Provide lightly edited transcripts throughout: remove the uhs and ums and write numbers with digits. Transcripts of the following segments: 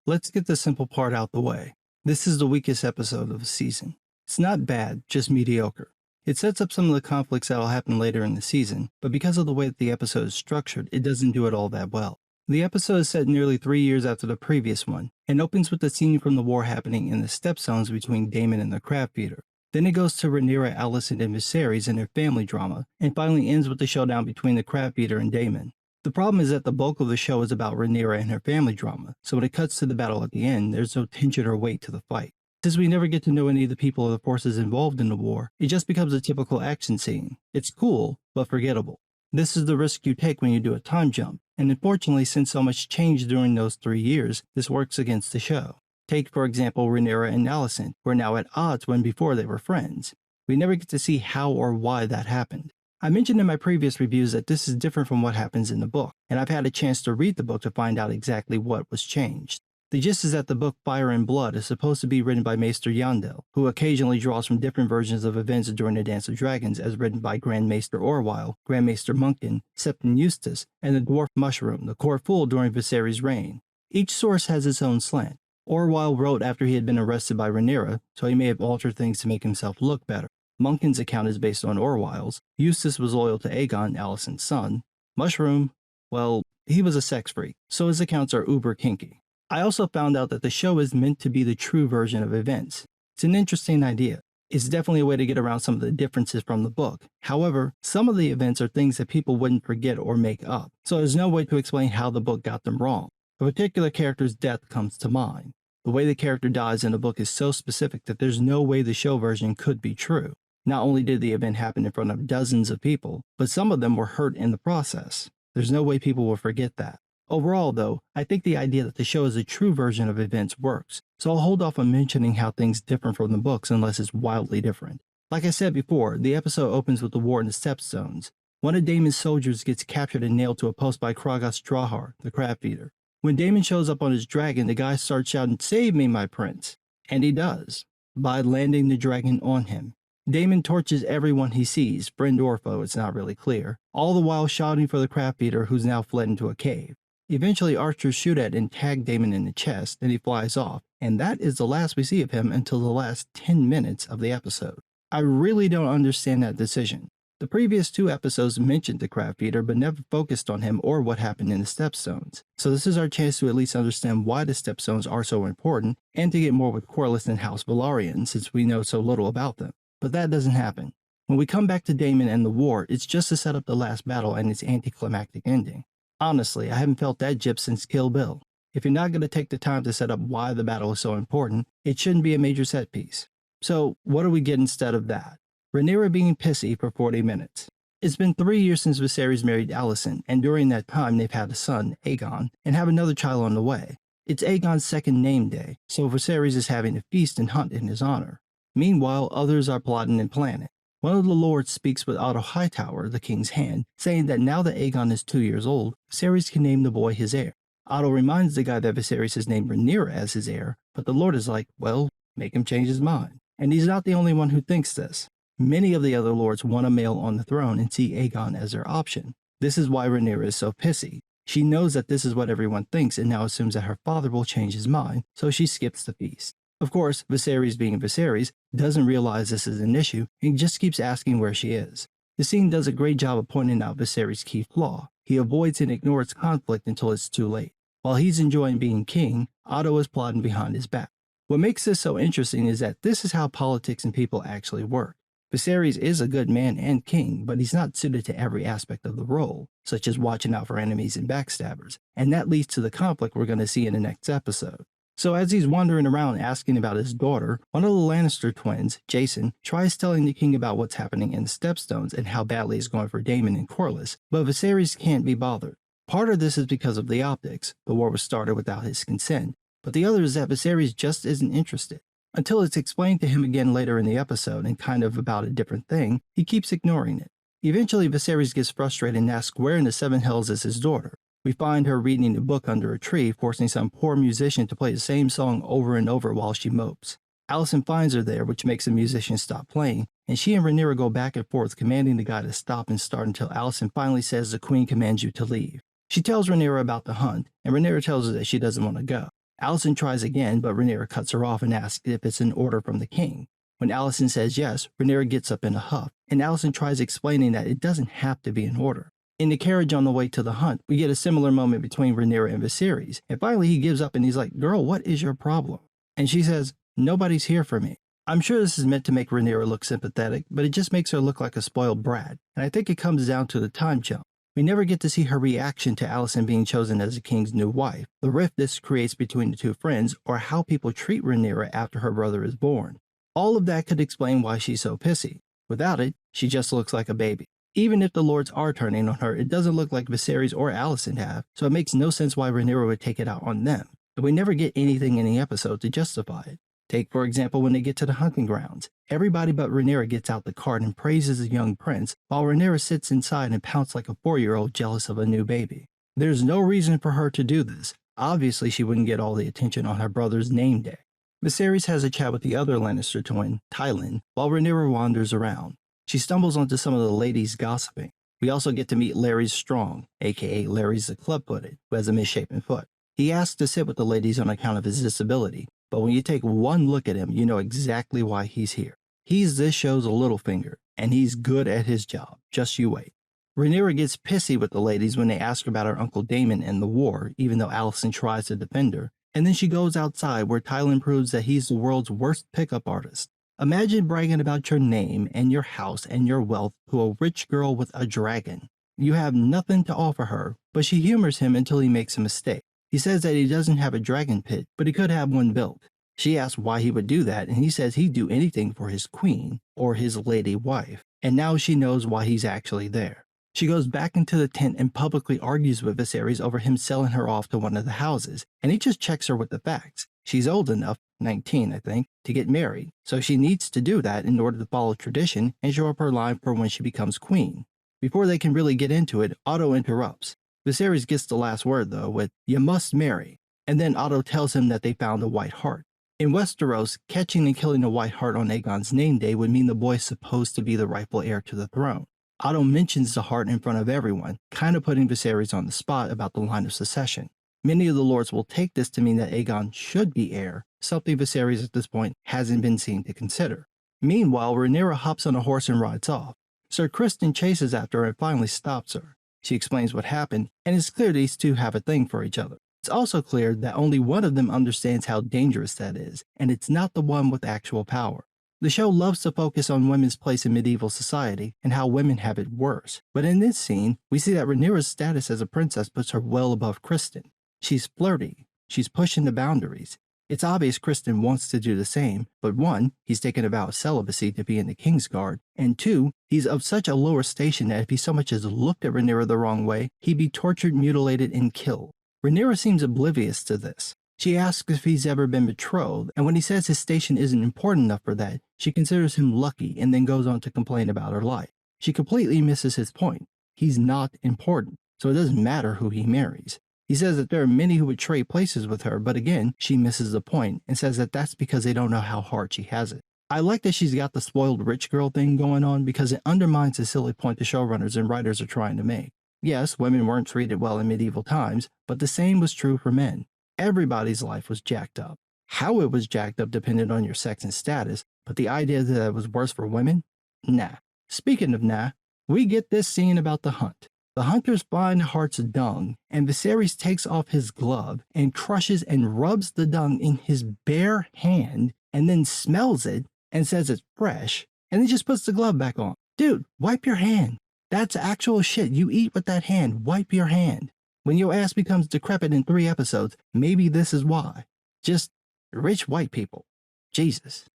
Let's get the simple part out the way. This is the weakest episode of the season. It's not bad, just mediocre. It sets up some of the conflicts that'll happen later in the season, but because of the way that the episode is structured, it doesn't do it all that well. The episode is set nearly 3 years after the previous one, and opens with the scene from the war happening in the stepstones between Daemon and the crab feeder. Then it goes to Rhaenyra, Alicent, and Viserys and their family drama, and finally ends with the showdown between the crab feeder and Daemon. The problem is that the bulk of the show is about Rhaenyra and her family drama, so when it cuts to the battle at the end, there's no tension or weight to the fight. Since we never get to know any of the people or the forces involved in the war, it just becomes a typical action scene. It's cool, but forgettable. This is the risk you take when you do a time jump, and unfortunately, since so much changed during those 3 years, this works against the show. Take, for example, Rhaenyra and Alicent, who are now at odds when before they were friends. We never get to see how or why that happened. I mentioned in my previous reviews that this is different from what happens in the book, and I've had a chance to read the book to find out exactly what was changed. The gist is that the book Fire and Blood is supposed to be written by Maester Yandel, who occasionally draws from different versions of events during the Dance of Dragons as written by Grand Maester Orwyle, Grand Maester Munkin, Septon Eustace, and the Dwarf Mushroom, the court fool during Viserys' reign. Each source has its own slant. Orwyle wrote after he had been arrested by Rhaenyra, so he may have altered things to make himself look better. Munkin's account is based on Orwyle's. Eustace was loyal to Aegon, Alicent's son. Mushroom, well, he was a sex freak, so his accounts are uber kinky. I also found out that the show is meant to be the true version of events. It's an interesting idea. It's definitely a way to get around some of the differences from the book. However, some of the events are things that people wouldn't forget or make up, so there's no way to explain how the book got them wrong. A particular character's death comes to mind. The way the character dies in the book is so specific that there's no way the show version could be true. Not only did the event happen in front of dozens of people, but some of them were hurt in the process. There's no way people will forget that. Overall, though, I think the idea that the show is a true version of events works, so I'll hold off on mentioning how things differ from the books unless it's wildly different. Like I said before, the episode opens with the war in the Stepstones. One of Daemon's soldiers gets captured and nailed to a post by Kragas Drahar, the crab feeder. When Daemon shows up on his dragon, the guy starts shouting, "Save me, my prince!" And he does, by landing the dragon on him. Daemon torches everyone he sees, friend or foe, it's not really clear, all the while shouting for the crab feeder who's now fled into a cave. Eventually, archers shoot at and tag Daemon in the chest, and he flies off, and that is the last we see of him until the last 10 minutes of the episode. I really don't understand that decision. The previous 2 episodes mentioned the crab feeder, but never focused on him or what happened in the Stepstones. So this is our chance to at least understand why the Stepstones are so important, and to get more with Corlys and House Velaryon, since we know so little about them. But that doesn't happen. When we come back to Daemon and the war, it's just to set up the last battle and its anticlimactic ending. Honestly, I haven't felt that gypped since Kill Bill. If you're not going to take the time to set up why the battle is so important, it shouldn't be a major set piece. So what do we get instead of that? Rhaenyra being pissy for 40 minutes. It's been 3 years since Viserys married Alicent, and during that time they've had a son, Aegon, and have another child on the way. It's Aegon's second name day, so Viserys is having a feast and hunt in his honor. Meanwhile, others are plotting and planning. One of the lords speaks with Otto Hightower, the king's hand, saying that now that Aegon is 2 years old, Viserys can name the boy his heir. Otto reminds the guy that Viserys has named Rhaenyra as his heir, but the lord is like, well, make him change his mind. And he's not the only one who thinks this. Many of the other lords want a male on the throne and see Aegon as their option. This is why Rhaenyra is so pissy. She knows that this is what everyone thinks and now assumes that her father will change his mind, so she skips the feast. Of course, Viserys being Viserys doesn't realize this is an issue and just keeps asking where she is. The scene does a great job of pointing out Viserys' key flaw. He avoids and ignores conflict until it's too late. While he's enjoying being king, Otto is plotting behind his back. What makes this so interesting is that this is how politics and people actually work. Viserys is a good man and king, but he's not suited to every aspect of the role, such as watching out for enemies and backstabbers, and that leads to the conflict we're going to see in the next episode. So as he's wandering around asking about his daughter, one of the Lannister twins, Jason, tries telling the king about what's happening in the Stepstones and how badly it's going for Daemon and Corlys, but Viserys can't be bothered. Part of this is because of the optics. The war was started without his consent, but the other is that Viserys just isn't interested. Until it's explained to him again later in the episode and kind of about a different thing, he keeps ignoring it. Eventually, Viserys gets frustrated and asks where in the Seven Hells is his daughter. We find her reading a book under a tree, forcing some poor musician to play the same song over and over while she mopes. Alicent finds her there, which makes the musician stop playing, and she and Rhaenyra go back and forth, commanding the guy to stop and start until Alicent finally says the queen commands you to leave. She tells Rhaenyra about the hunt, and Rhaenyra tells her that she doesn't want to go. Allison tries again, but Rhaenyra cuts her off and asks if it's an order from the king. When Allison says yes, Rhaenyra gets up in a huff, and Allison tries explaining that it doesn't have to be an order. In the carriage on the way to the hunt, we get a similar moment between Rhaenyra and Viserys, and finally he gives up and he's like, "Girl, what is your problem?" And she says, "Nobody's here for me." I'm sure this is meant to make Rhaenyra look sympathetic, but it just makes her look like a spoiled brat, and I think it comes down to the time jump. We never get to see her reaction to Allison being chosen as the king's new wife, the rift this creates between the two friends, or how people treat Rhaenyra after her brother is born. All of that could explain why she's so pissy. Without it, she just looks like a baby. Even if the lords are turning on her, it doesn't look like Viserys or Allison have, so it makes no sense why Rhaenyra would take it out on them. But we never get anything in the episode to justify it. Take, for example, when they get to the hunting grounds. Everybody but Rhaenyra gets out the cart and praises the young prince, while Rhaenyra sits inside and pouts like a 4-year-old jealous of a new baby. There's no reason for her to do this. Obviously, she wouldn't get all the attention on her brother's name day. Viserys has a chat with the other Lannister twin, Tywin, while Rhaenyra wanders around. She stumbles onto some of the ladies gossiping. We also get to meet Larys Strong, aka Larys the Club-Footed, who has a misshapen foot. He asks to sit with the ladies on account of his disability, but when you take one look at him, you know exactly why he's here. He's this show's Littlefinger, and he's good at his job. Just you wait. Rhaenyra gets pissy with the ladies when they ask about her Uncle Daemon and the war, even though Alicent tries to defend her, and then she goes outside where Tywin proves that he's the world's worst pickup artist. Imagine bragging about your name and your house and your wealth to a rich girl with a dragon. You have nothing to offer her, but she humors him until he makes a mistake. He says that he doesn't have a dragon pit, but he could have one built. She asks why he would do that, and he says he'd do anything for his queen, or his lady wife, and now she knows why he's actually there. She goes back into the tent and publicly argues with Viserys over him selling her off to one of the houses, and he just checks her with the facts. She's old enough, 19 I think, to get married, so she needs to do that in order to follow tradition and show up her line for when she becomes queen. Before they can really get into it, Otto interrupts. Viserys gets the last word though with, "You must marry," and then Otto tells him that they found a white hart. In Westeros, catching and killing a white hart on Aegon's name day would mean the boy's supposed to be the rightful heir to the throne. Otto mentions the hart in front of everyone, kind of putting Viserys on the spot about the line of succession. Many of the lords will take this to mean that Aegon should be heir, something Viserys at this point hasn't been seen to consider. Meanwhile, Rhaenyra hops on a horse and rides off. Sir Criston chases after her and finally stops her. She explains what happened, and it's clear these two have a thing for each other. It's also clear that only one of them understands how dangerous that is, and it's not the one with actual power. The show loves to focus on women's place in medieval society and how women have it worse, but in this scene, we see that Rhaenyra's status as a princess puts her well above Criston. She's flirty, she's pushing the boundaries. It's obvious Criston wants to do the same, but 1, he's taken a vow of celibacy to be in the Kingsguard, and 2, he's of such a lower station that if he so much as looked at Rhaenyra the wrong way, he'd be tortured, mutilated, and killed. Rhaenyra seems oblivious to this. She asks if he's ever been betrothed, and when he says his station isn't important enough for that, she considers him lucky and then goes on to complain about her life. She completely misses his point. He's not important, so it doesn't matter who he marries. He says that there are many who would trade places with her, but again, she misses the point and says that that's because they don't know how hard she has it. I like that she's got the spoiled rich girl thing going on because it undermines the silly point the showrunners and writers are trying to make. Yes, women weren't treated well in medieval times, but the same was true for men. Everybody's life was jacked up. How it was jacked up depended on your sex and status, but the idea that it was worse for women? Nah. Speaking of nah, we get this scene about the hunt. The hunters find Hart's dung, and Viserys takes off his glove and crushes and rubs the dung in his bare hand and then smells it and says it's fresh, and then just puts the glove back on. Dude, wipe your hand. That's actual shit. You eat with that hand. Wipe your hand. When your ass becomes decrepit in 3 episodes, maybe this is why. Just rich white people. Jesus.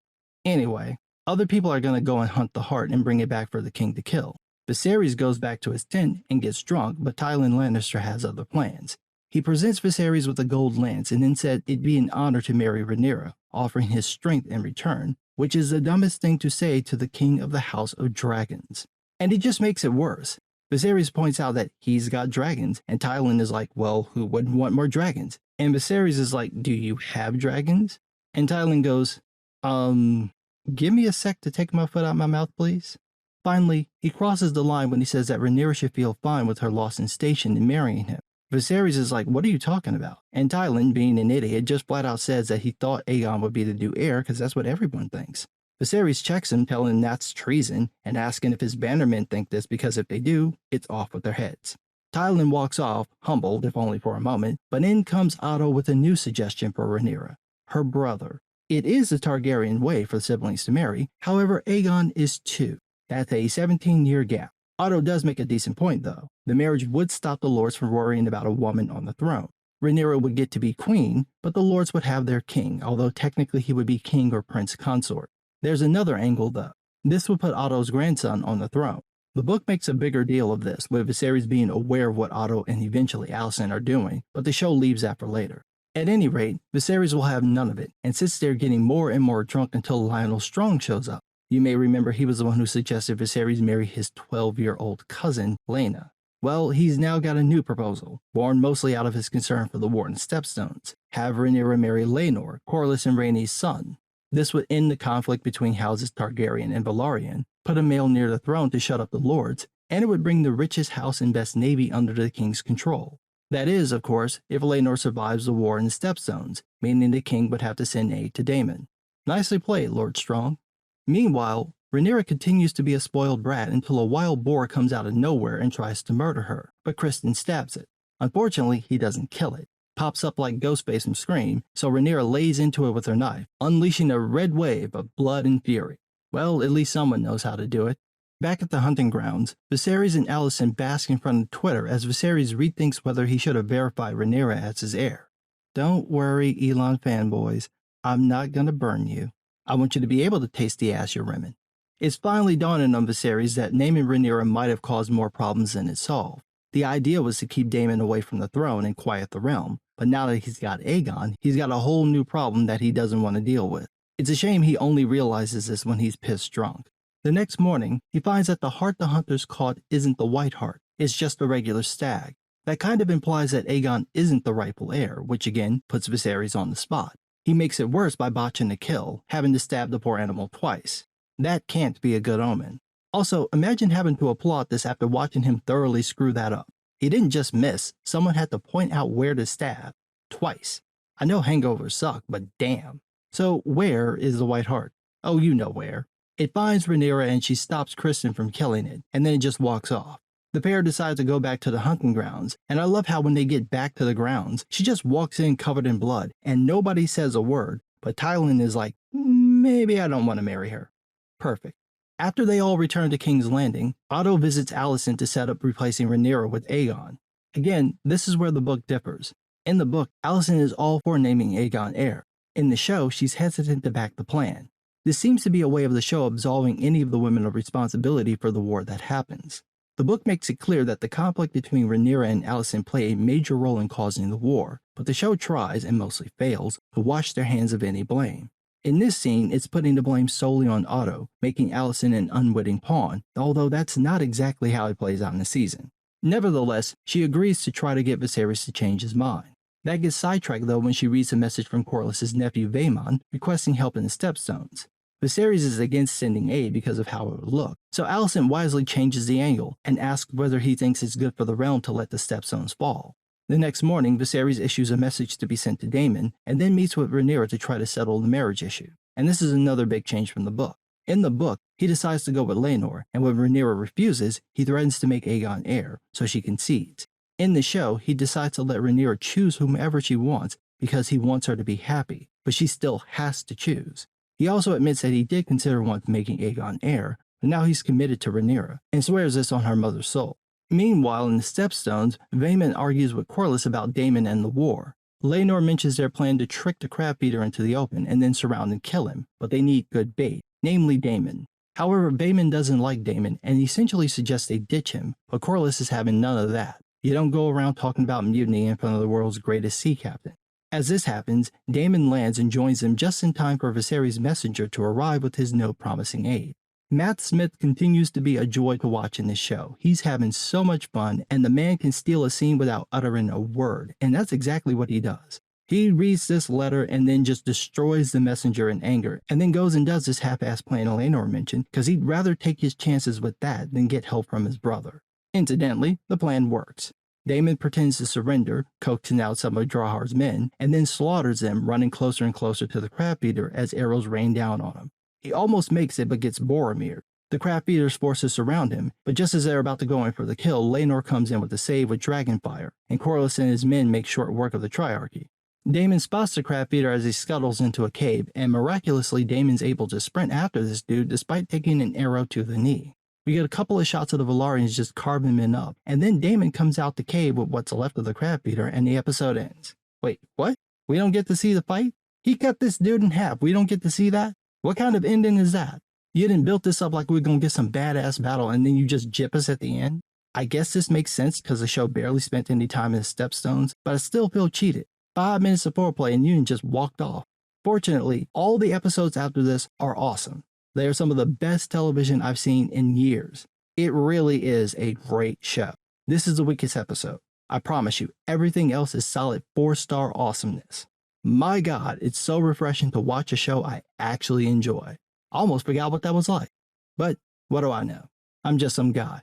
Anyway, other people are going to go and hunt the hart and bring it back for the king to kill. Viserys goes back to his tent and gets drunk, but Tywin Lannister has other plans. He presents Viserys with a gold lance and then said it'd be an honor to marry Rhaenyra, offering his strength in return, which is the dumbest thing to say to the king of the House of Dragons. And it just makes it worse. Viserys points out that he's got dragons, and Tywin is like, well, who wouldn't want more dragons? And Viserys is like, do you have dragons? And Tywin goes, give me a sec to take my foot out my mouth, please. Finally, he crosses the line when he says that Rhaenyra should feel fine with her loss in station in marrying him. Viserys is like, what are you talking about? And Tylan, being an idiot, just flat out says that he thought Aegon would be the new heir because that's what everyone thinks. Viserys checks him, telling him that's treason, and asking if his bannermen think this because if they do, it's off with their heads. Tylan walks off, humbled, if only for a moment, but in comes Otto with a new suggestion for Rhaenyra, her brother. It is the Targaryen way for siblings to marry, however Aegon is 2. That's a 17-year gap. Otto does make a decent point though. The marriage would stop the lords from worrying about a woman on the throne. Rhaenyra would get to be queen, but the lords would have their king, although technically he would be king or prince consort. There's another angle though. This would put Otto's grandson on the throne. The book makes a bigger deal of this, with Viserys being aware of what Otto and eventually Alicent are doing, but the show leaves that for later. At any rate, Viserys will have none of it, and sits there getting more and more drunk until Lionel Strong shows up. You may remember he was the one who suggested Viserys marry his 12-year-old cousin, Laena. Well, he's now got a new proposal, born mostly out of his concern for the Wharton Stepstones. Have Rhaenyra marry Laenor, Corlys and Rhaenys' son. This would end the conflict between houses Targaryen and Velaryon, put a male near the throne to shut up the lords, and it would bring the richest house and best navy under the king's control. That is, of course, if Laenor survives the war in the Stepstones, meaning the king would have to send aid to Daemon. Nicely played, Lord Strong. Meanwhile, Rhaenyra continues to be a spoiled brat until a wild boar comes out of nowhere and tries to murder her, but Criston stabs it. Unfortunately, he doesn't kill it. Pops up like Ghostface from Scream, so Rhaenyra lays into it with her knife, unleashing a red wave of blood and fury. Well, at least someone knows how to do it. Back at the hunting grounds, Viserys and Alicent bask in front of Twitter as Viserys rethinks whether he should have verified Rhaenyra as his heir. Don't worry, Elon fanboys, I'm not gonna burn you. I want you to be able to taste the ass you're rimming. It's finally dawning on Viserys that naming Rhaenyra might have caused more problems than it solved. The idea was to keep Daemon away from the throne and quiet the realm, but now that he's got Aegon, he's got a whole new problem that he doesn't want to deal with. It's a shame he only realizes this when he's pissed drunk. The next morning, he finds that the hart the hunters caught isn't the white hart, it's just a regular stag. That kind of implies that Aegon isn't the rightful heir, which again puts Viserys on the spot. He makes it worse by botching the kill, having to stab the poor animal twice. That can't be a good omen. Also, imagine having to applaud this after watching him thoroughly screw that up. He didn't just miss, someone had to point out where to stab. Twice. I know hangovers suck, but damn. So where is the white hart? Oh, you know where. It finds Rhaenyra and she stops Criston from killing it, and then it just walks off. The pair decide to go back to the hunting grounds, and I love how when they get back to the grounds, she just walks in covered in blood, and nobody says a word, but Tylan is like, maybe I don't want to marry her. Perfect. After they all return to King's Landing, Otto visits Alicent to set up replacing Rhaenyra with Aegon. Again, this is where the book differs. In the book, Alicent is all for naming Aegon heir. In the show, she's hesitant to back the plan. This seems to be a way of the show absolving any of the women of responsibility for the war that happens. The book makes it clear that the conflict between Rhaenyra and Alicent play a major role in causing the war, but the show tries, and mostly fails, to wash their hands of any blame. In this scene, it's putting the blame solely on Otto, making Alicent an unwitting pawn, although that's not exactly how it plays out in the season. Nevertheless, she agrees to try to get Viserys to change his mind. That gets sidetracked though when she reads a message from Corlys' nephew Vaemon requesting help in the Stepstones. Viserys is against sending aid because of how it would look, so Alicent wisely changes the angle and asks whether he thinks it's good for the realm to let the Stepstones fall. The next morning, Viserys issues a message to be sent to Daemon, and then meets with Rhaenyra to try to settle the marriage issue. And this is another big change from the book. In the book, he decides to go with Laenor, and when Rhaenyra refuses, he threatens to make Aegon heir, so she concedes. In the show, he decides to let Rhaenyra choose whomever she wants because he wants her to be happy, but she still has to choose. He also admits that he did consider once making Aegon heir, but now he's committed to Rhaenyra, and swears this on her mother's soul. Meanwhile, in the Stepstones, Vaemon argues with Corlys about Daemon and the war. Laenor mentions their plan to trick the crab feeder into the open and then surround and kill him, but they need good bait, namely Daemon. However, Vaemon doesn't like Daemon and essentially suggests they ditch him, but Corlys is having none of that. You don't go around talking about mutiny in front of the world's greatest sea captain. As this happens, Daemon lands and joins them just in time for Viserys' messenger to arrive with his note promising aid. Matt Smith continues to be a joy to watch in this show. He's having so much fun, and the man can steal a scene without uttering a word, and that's exactly what he does. He reads this letter and then just destroys the messenger in anger, and then goes and does this half-ass plan Laenor mentioned, because he'd rather take his chances with that than get help from his brother. Incidentally, the plan works. Damon pretends to surrender, coaxing out some of Drahar's men, and then slaughters them, running closer and closer to the crab eater as arrows rain down on him. He almost makes it but gets Boromired. The crab eater's forces surround him, but just as they're about to go in for the kill, Laenor comes in with a save with Dragonfire, and Corlys and his men make short work of the Triarchy. Damon spots the crab eater as he scuttles into a cave, and miraculously Damon's able to sprint after this dude despite taking an arrow to the knee. We get a couple of shots of the Valyrians just carving men up, and then Damon comes out the cave with what's left of the crab eater, and the episode ends. Wait, what? We don't get to see the fight? He cut this dude in half. We don't get to see that? What kind of ending is that? You didn't build this up like we're gonna get some badass battle, and then you just jip us at the end? I guess this makes sense because the show barely spent any time in the Stepstones, but I still feel cheated. 5 minutes of foreplay and you just walked off. Fortunately, all the episodes after this are awesome. They are some of the best television I've seen in years. It really is a great show. This is the weakest episode. I promise you, everything else is solid 4-star awesomeness. My God, it's so refreshing to watch a show I actually enjoy. I almost forgot what that was like. But what do I know? I'm just some guy.